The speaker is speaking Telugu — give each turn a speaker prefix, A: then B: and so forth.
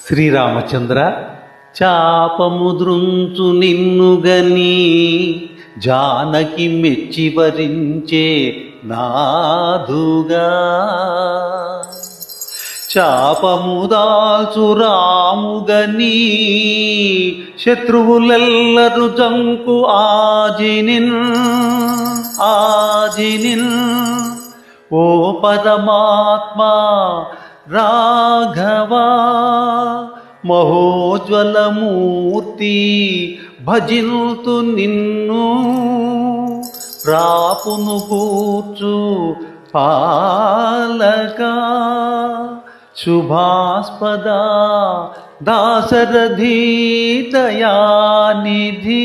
A: శ్రీరామచంద్ర, చాపముద్రుంచు నిన్నుగని జానకి మెచ్చి వరించే నాదుగా, చాపముదాల్చు రాముగని శత్రువులెల్లరు జంకు ఆజినిన్ ఓ పరమాత్మా రాఘవా మహోజ్వలమూర్తి భజిల్తు నిన్ను రాపును కూర్చు పాలక శుభాస్పద దాశరథి దయానిధి.